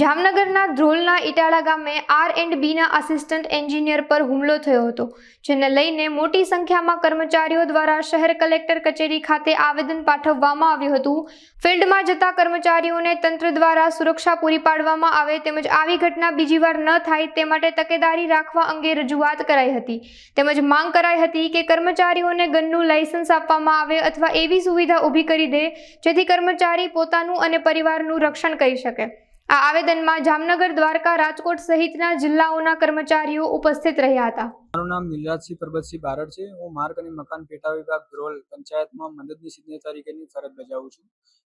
જામનગરના ધ્રોલના ઇટાળા ગામે R&Bના assistant engineer પર હુમલો થયો હતો, જેને લઈને મોટી સંખ્યામાં કર્મચારીઓ દ્વારા શહેર કલેક્ટર કચેરી ખાતે આવેદન પાઠવવામાં આવ્યું હતું. ફિલ્ડમાં જતા કર્મચારીઓને તંત્ર દ્વારા સુરક્ષા પૂરી પાડવામાં આવે તેમજ આવી ઘટના બીજી વાર ન થાય તે માટે તકેદારી રાખવા અંગે રજૂઆત કરાઈ હતી. તેમજ માંગ કરાઈ હતી કે કર્મચારીઓને ગનનું લાયસન્સ આપવામાં આવે અથવા એવી સુવિધા ઊભી કરી દે જેથી કર્મચારી પોતાનું અને પરિવારનું રક્ષણ કરી શકે. આ આવેદનમાં જામનગર, દ્વારકા, રાજકોટ સહિતના જિલ્લાઓના કર્મચારીઓ ઉપસ્થિત રહ્યા હતા. મારું નામ નિલરાજસિંહ પરબતસિંહ બારડ છે. હું માર્ગ અને મકાન પેટા વિભાગ ધ્રોલ પંચાયતમાં મદદનીશ ઇજનેર તરીકેની ફરજ બજાવું છું.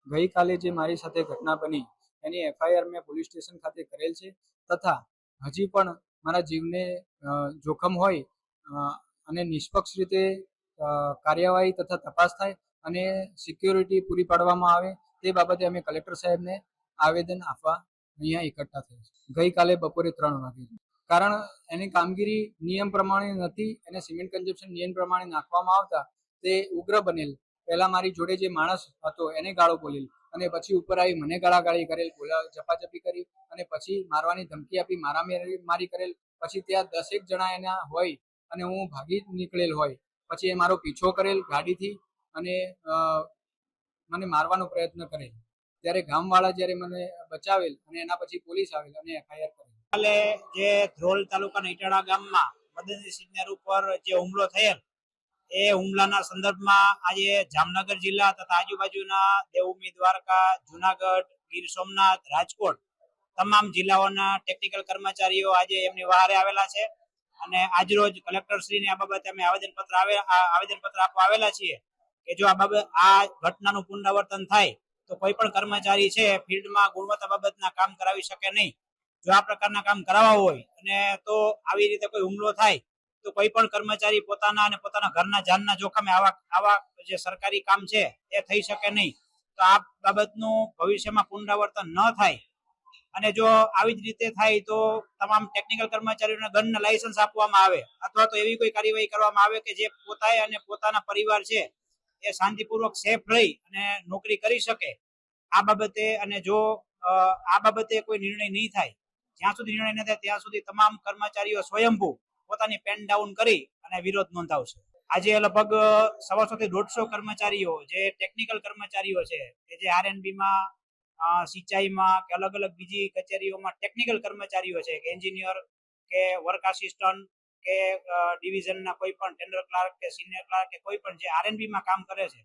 ગઈકાલે જે મારી સાથે ઘટના બની એની FIR મેં પોલીસ સ્ટેશન ખાતે કરેલ છે તથા હજી પણ મારા જીવને જોખમ હોય અને નિષ્પક્ષ રીતે કાર્યવાહી તથા તપાસ થાય અને સિક્યોરિટી પૂરી પાડવામાં આવે તે બાબતે અમે કલેક્ટર સાહેબને આવેદન આપવા અહીંયા એકઠા થયા છે. ગઈકાલે બપોરે 3 વાગે. કારણ એની કામગીરી નિયમ પ્રમાણે નથી, એને સિમેન્ટ કન્ઝપ્શન નિયમ પ્રમાણે નાખવામાં આવતા તે ઉગ્ર બનેલ. પહેલા મારી જોડે જે માણસ હતો એને ગાળો બોલેલ અને પછી ઉપર આવી મને ગાળાગાળી કરેલ, ઝપાઝપી કરી અને પછી મારવાની ધમકી આપી, મારી કરેલ. પછી ત્યાં 10 જણા એના હોય અને હું ભાગી નીકળેલ હોય પછી એ મારો પીછો કરેલ ગાડીથી અને મને મારવાનો પ્રયત્ન કરેલ. ત્યારે ગામવાળા જ્યારે મને બચાવેલ અને એના પછી પોલીસ આવેલ અને FIR કરેલ. કાલે જે ધ્રોલ તાલુકાના ઇટાળા ગામમાં મદદનીશ ઇજનેર ઉપર જે હુમલો થયેલ એ હુમલાના સંદર્ભમાં આજે જામનગર જિલ્લા તથા આજુબાજુના દેવભૂમિ, દ્વારકા, જુનાગઢ, ગીર સોમનાથ, રાજકોટ તમામ જિલ્લાઓના ટેકનિકલ કર્મચારીઓ આજે એમની વહારે આવેલા છે અને આજરોજ કલેક્ટરશ્રીને આ બાબતે અમે આવેદનપત્ર આપવા આવેલા છીએ કે જો આ ઘટનાનું પુનરાવર્તન થાય તો કોઈ પણ કર્મચારી છે ફિલ્ડમાં ગુણવત્તા બાબતના કામ કરાવી શકે નહીં. જો આ પ્રકારના કામ કરાવવા હોય અને તો આવી રીતે કોઈ હુમલો થાય તો કોઈ પણ કર્મચારી પોતાના અને પોતાના ઘરના જાનના જોખમે આવા જે સરકારી કામ છે એ થઈ શકે નહીં. તો આ બાબતનું ભવિષ્યમાં પુનરાવર્તન ન થાય અને જો આવી જ રીતે થાય તો તમામ ટેકનિકલ કર્મચારીઓને ગનના લાયસન્સ આપવામાં આવે અથવા તો એવી કોઈ કાર્યવાહી કરવામાં આવે કે જે પોતાએ અને પોતાના પરિવાર છે એ શાંતિપૂર્વક સેફ રહી અને નોકરી કરી શકે. આ બાબતે અને જો આ બાબતે કોઈ નિર્ણય નહીં થાય, જ્યાં સુધી નિર્ણય ન થાય ત્યાં સુધી તમામ કર્મચારીઓ સ્વયંભૂ પોતાની પેન ડાઉન કરી અને વિરોધ નોંધાવશે. આજે લગભગ 150 થી 150 કર્મચારીઓ જે ટેકનિકલ કર્મચારીઓ છે કે જે R&Bમાં, સિંચાઈમાં કે અલગ અલગ બીજી કચેરીઓમાં ટેકનિકલ કર્મચારીઓ છે કે એન્જિનિયર કે વર્ક આસિસ્ટન્ટ કે ડિવિઝનના કોઈ પણ ટેન્ડર ક્લાર્ક કે સિનિયર ક્લાર્ક કે કોઈ પણ જે R&Bમાં કામ કરે છે.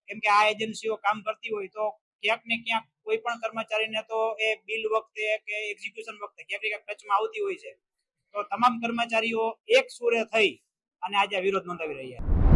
કેમ કે આ એજન્સીઓ કામ કરતી હોય તો ક્યાંક ને ક્યાંક કોઈ પણ કર્મચારીને તો એ બિલ વખતે કે એક્ઝિક્યુશન વખતે ક્યાંક ને ક્યાંક ટચમાં આવતી હોય છે. તો તમામ કર્મચારીઓ એક સુરે થઈ અને આજે વિરોધ નોંધાવી રહ્યા છે.